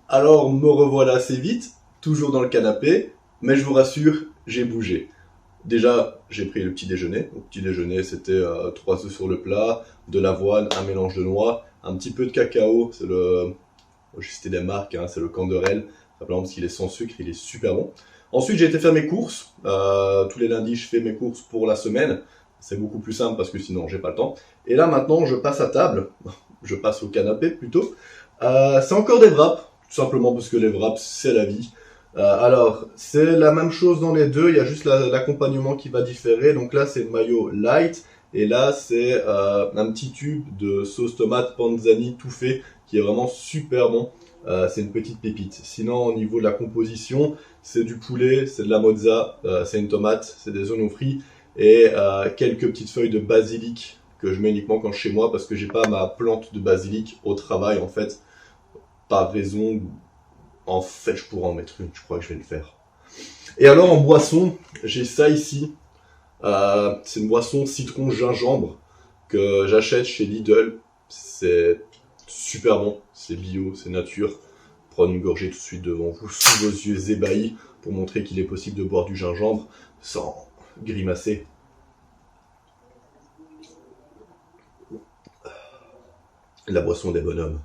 Alors me revoilà assez vite, toujours dans le canapé, mais je vous rassure, j'ai bougé. Déjà, j'ai pris le petit déjeuner. Le petit déjeuner, c'était 3 œufs sur le plat, de l'avoine, un mélange de noix, un petit peu de cacao. J'ai cité des marques, hein, c'est le Canderel, simplement parce qu'il est sans sucre, il est super bon. Ensuite, j'ai été faire mes courses. Tous les lundis, je fais mes courses pour la semaine. C'est beaucoup plus simple parce que sinon, j'ai pas le temps. Et là, maintenant, je passe à table. Je passe au canapé plutôt. C'est encore des wraps, tout simplement parce que les wraps, c'est la vie. Alors, c'est la même chose dans les deux, il y a juste l'accompagnement qui va différer. Donc là, c'est le mayo light, et là, c'est un petit tube de sauce tomate panzani tout fait, qui est vraiment super bon. C'est une petite pépite. Sinon, au niveau de la composition, c'est du poulet, c'est de la mozza, c'est une tomate, c'est des oignons frits, et quelques petites feuilles de basilic que je mets uniquement quand je suis chez moi, parce que j'ai pas ma plante de basilic au travail, en fait. Pas raison. En fait, je pourrais en mettre une, je crois que je vais le faire. Et alors, en boisson, j'ai ça ici. C'est une boisson citron gingembre que j'achète chez Lidl. C'est super bon, c'est bio, c'est nature. Prendre une gorgée tout de suite devant vous, sous vos yeux ébahis, pour montrer qu'il est possible de boire du gingembre sans grimacer. La boisson des bonhommes.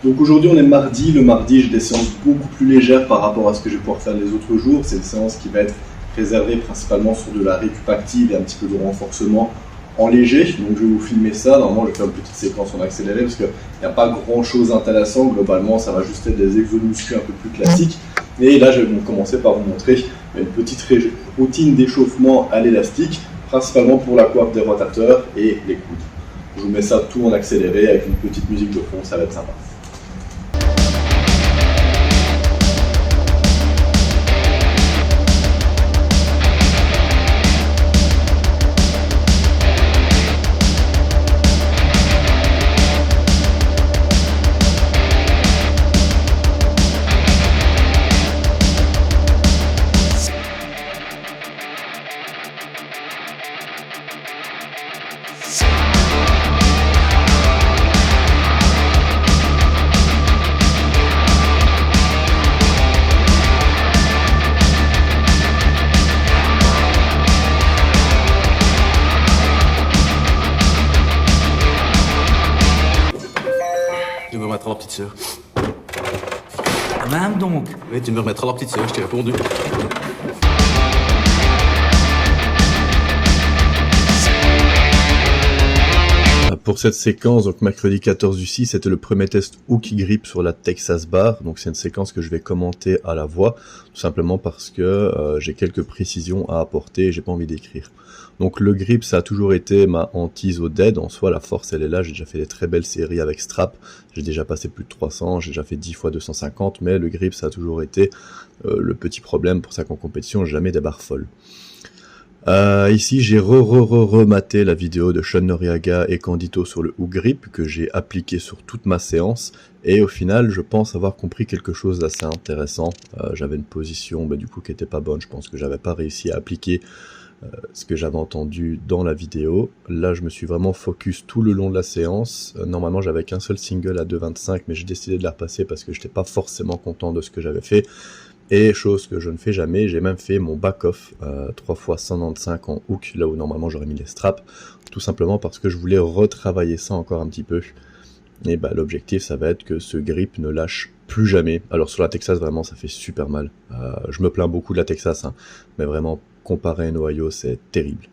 Donc aujourd'hui on est mardi, le mardi j'ai des séances beaucoup plus légères par rapport à ce que je vais pouvoir faire les autres jours. C'est une séance qui va être réservée principalement sur de la récup active et un petit peu de renforcement en léger. Donc je vais vous filmer ça, normalement je vais faire une petite séquence en accéléré parce qu'il n'y a pas grand chose d'intéressant, globalement ça va juste être des exos muscu un peu plus classiques. Et là je vais commencer par vous montrer une petite routine d'échauffement à l'élastique, principalement pour la coiffe des rotateurs et les coudes. Je vous mets ça tout en accéléré avec une petite musique de fond, ça va être sympa. Tu me remettras la petite sœur. Même donc. Oui, tu me remettras la petite sœur, je t'ai répondu. Pour cette séquence, donc mercredi 14 du 6, c'était le premier test Hook Grip sur la Texas Bar. Donc c'est une séquence que je vais commenter à la voix, tout simplement parce que j'ai quelques précisions à apporter et j'ai pas envie d'écrire. Donc le grip, ça a toujours été ma hantise au dead. En soi, la force, elle est là. J'ai déjà fait des très belles séries avec strap. J'ai déjà passé plus de 300, j'ai déjà fait 10 fois 250, mais le grip, ça a toujours été le petit problème pour ça qu'en compétition, jamais des barres folles. Ici, j'ai rematé la vidéo de Sean Noriega et Candito sur le hook grip que j'ai appliqué sur toute ma séance. Et au final, je pense avoir compris quelque chose d'assez intéressant. J'avais une position du coup qui était pas bonne. Je pense que j'avais pas réussi à appliquer ce que j'avais entendu dans la vidéo. Là, je me suis vraiment focus tout le long de la séance. Normalement, j'avais qu'un seul single à 2,25, mais j'ai décidé de la repasser parce que j'étais pas forcément content de ce que j'avais fait. Et chose que je ne fais jamais, j'ai même fait mon back-off 3 fois 195 en hook, là où normalement j'aurais mis les straps, tout simplement parce que je voulais retravailler ça encore un petit peu. Et l'objectif, ça va être que ce grip ne lâche plus jamais. Alors sur la Texas, vraiment, ça fait super mal. Je me plains beaucoup de la Texas, hein, mais vraiment, comparé à une Ohio, c'est terrible.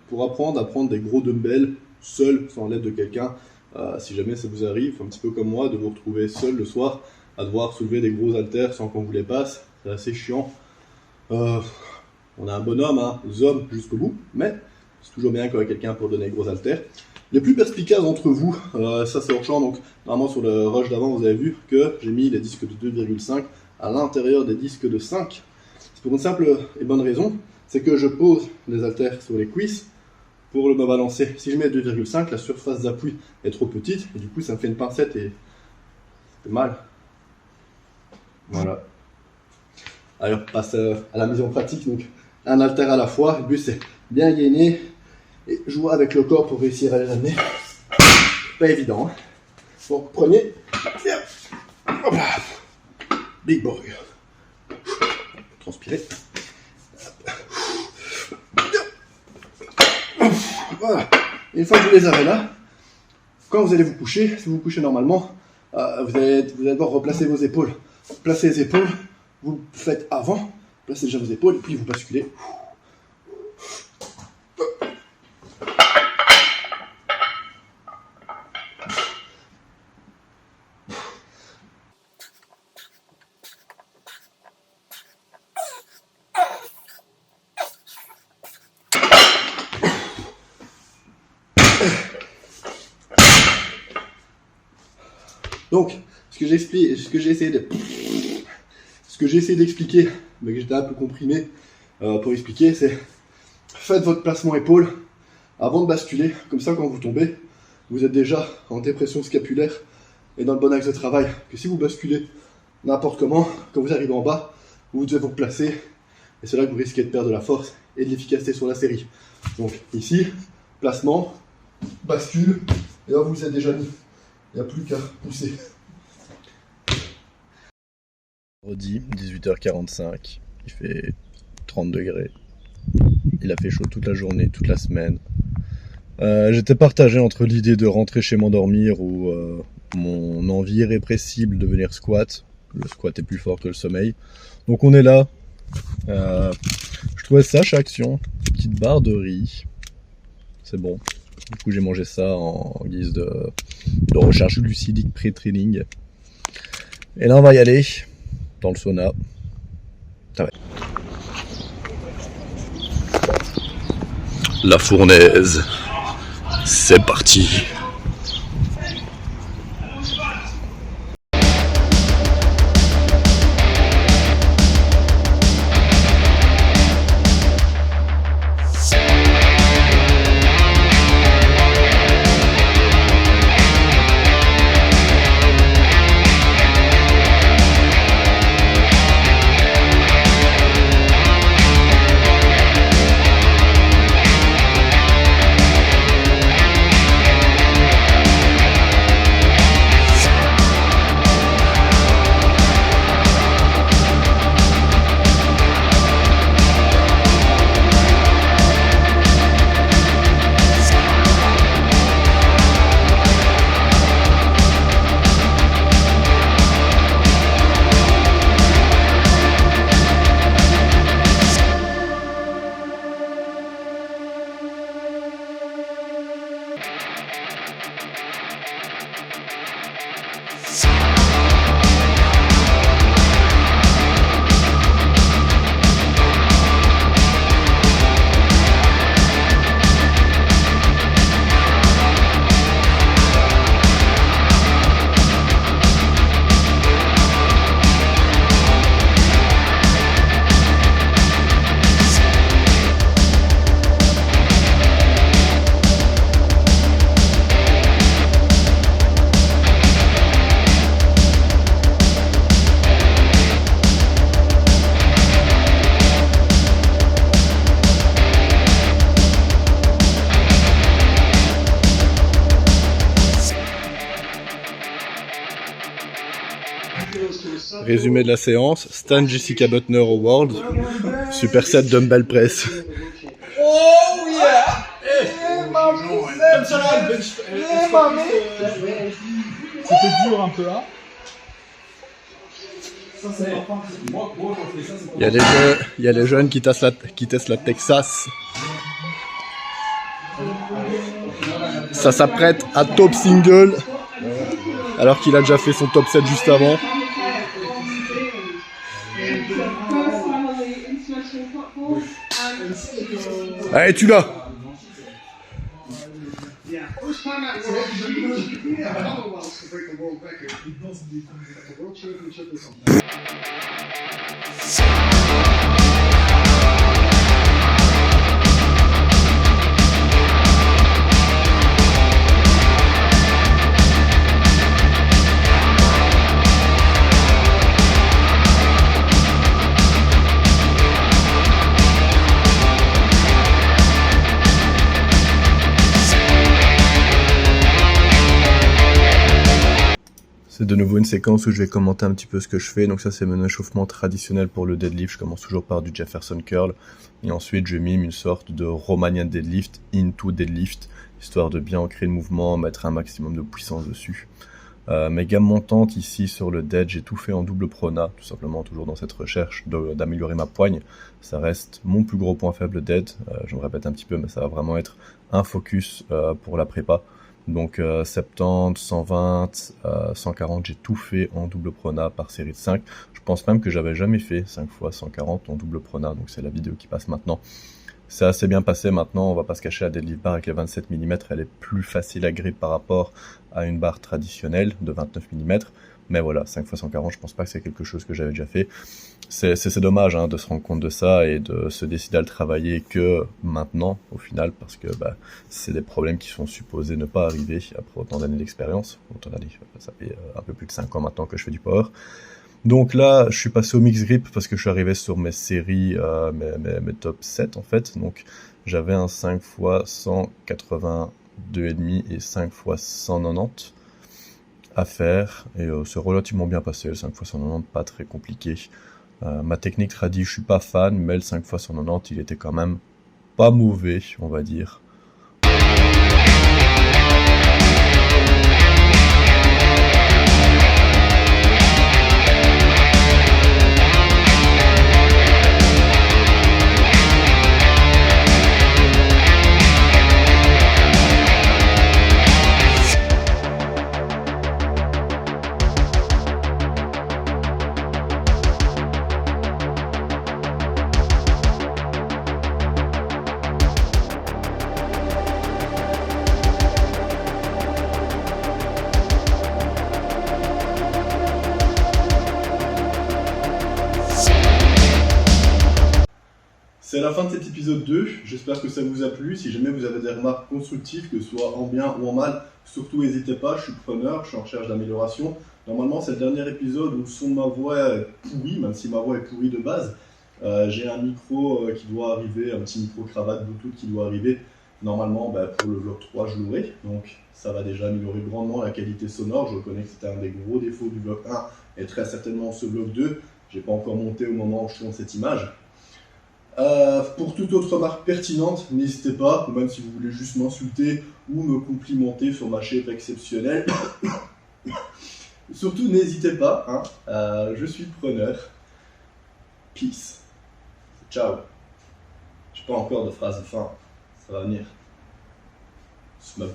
Pour apprendre à prendre des gros dumbbells seul, sans l'aide de quelqu'un, si jamais ça vous arrive, un petit peu comme moi, de vous retrouver seul le soir à devoir soulever des gros haltères sans qu'on vous les passe, c'est assez chiant. On a un bonhomme, hein, zoom jusqu'au bout, mais c'est toujours bien qu'il y ait quelqu'un pour donner des gros haltères. Les plus perspicaces d'entre vous, ça c'est hors champ, donc normalement sur le rush d'avant vous avez vu que j'ai mis les disques de 2,5 à l'intérieur des disques de 5. C'est pour une simple et bonne raison, c'est que je pose les haltères sur les cuisses pour me balancer. Si je mets 2,5, la surface d'appui est trop petite et du coup ça me fait une pincette et c'est mal. Voilà. Alors on passe à la mise en pratique, donc un haltère à la fois. Le but c'est bien gainer et jouer avec le corps pour réussir à les amener. Pas évident. Hein. Bon, prenez. Hop là. Big boy. Transpirer. Voilà. Et une fois que vous les avez là, quand vous allez vous coucher, si vous vous couchez normalement, vous allez devoir replacer vos épaules. Placez les épaules, vous le faites avant, placez déjà vos épaules et puis vous basculez. Donc, ce que j'ai essayé d'expliquer, mais que j'étais un peu comprimé pour expliquer, c'est faites votre placement épaule avant de basculer. Comme ça, quand vous tombez, vous êtes déjà en dépression scapulaire et dans le bon axe de travail. Que si vous basculez n'importe comment, quand vous arrivez en bas, vous devez vous replacer et c'est là que vous risquez de perdre de la force et de l'efficacité sur la série. Donc ici, placement, bascule, et là vous êtes déjà mis. Il n'y a plus qu'à pousser. Vendredi, 18h45, il fait 30 degrés. Il a fait chaud toute la journée, toute la semaine. J'étais partagé entre l'idée de rentrer chez m'endormir ou mon envie irrépressible de venir squat. Le squat est plus fort que le sommeil. Donc on est là. Je trouvais ça chez Action. Petite barre de riz. C'est bon. Du coup j'ai mangé ça en guise de recharge glucidique pré-training. Et là on va y aller dans le sauna. Ça va. La fournaise. C'est parti. Résumé de la séance, Stan Jessica Butner au World, superset dumbbell press. Oh yeah! C'était dur un peu, hein? Il y a les jeunes qui testent la Texas. Ça s'apprête à top single, alors qu'il a déjà fait son top 7 juste avant. Allez, tu l'as! C'est de nouveau une séquence où je vais commenter un petit peu ce que je fais. Donc ça, c'est mon échauffement traditionnel pour le deadlift. Je commence toujours par du Jefferson curl. Et ensuite, je mime une sorte de Romanian deadlift into deadlift, histoire de bien ancrer le mouvement, mettre un maximum de puissance dessus. Mes gammes montantes ici sur le dead, j'ai tout fait en double prona, tout simplement toujours dans cette recherche d'améliorer ma poigne. Ça reste mon plus gros point faible dead. Je me répète un petit peu, mais ça va vraiment être un focus pour la prépa. Donc 70, 120, 140, j'ai tout fait en double prona par série de 5. Je pense même que j'avais jamais fait 5 fois 140 en double prona, donc c'est la vidéo qui passe maintenant. C'est assez bien passé maintenant, on va pas se cacher, la deadlift bar avec les 27 mm, elle est plus facile à grip par rapport à une barre traditionnelle de 29 mm. Mais voilà, 5 x 140, je pense pas que c'est quelque chose que j'avais déjà fait. C'est dommage hein, de se rendre compte de ça et de se décider à le travailler que maintenant, au final, parce que c'est des problèmes qui sont supposés ne pas arriver après autant d'années d'expérience. Ça fait un peu plus de 5 ans maintenant que je fais du power. Donc là, je suis passé au mix grip parce que je suis arrivé sur mes séries, mes top 7 en fait. Donc j'avais un 5 x 182,5 et 5 x 190 à faire. Et c'est relativement bien passé, le 5 x 190, pas très compliqué. Ma technique tradi, je suis pas fan, mais le 5 x 190, il était quand même pas mauvais, on va dire. C'est la fin de cet épisode 2, j'espère que ça vous a plu. Si jamais vous avez des remarques constructives, que ce soit en bien ou en mal, surtout n'hésitez pas, je suis preneur, je suis en recherche d'amélioration. Normalement c'est le dernier épisode où le son de ma voix est pourri, même si ma voix est pourrie de base. J'ai un micro qui doit arriver, un petit micro cravate Bluetooth qui doit arriver. Normalement pour le vlog 3 je l'aurai, donc ça va déjà améliorer grandement la qualité sonore. Je reconnais que c'était un des gros défauts du vlog 1 et très certainement ce vlog 2. J'ai pas encore monté au moment où je tourne cette image. Pour toute autre remarque pertinente, n'hésitez pas, ou même si vous voulez juste m'insulter ou me complimenter sur ma shape exceptionnelle. Surtout n'hésitez pas, hein, je suis preneur. Peace. Ciao. J'ai pas encore de phrase de fin, ça va venir. Smug.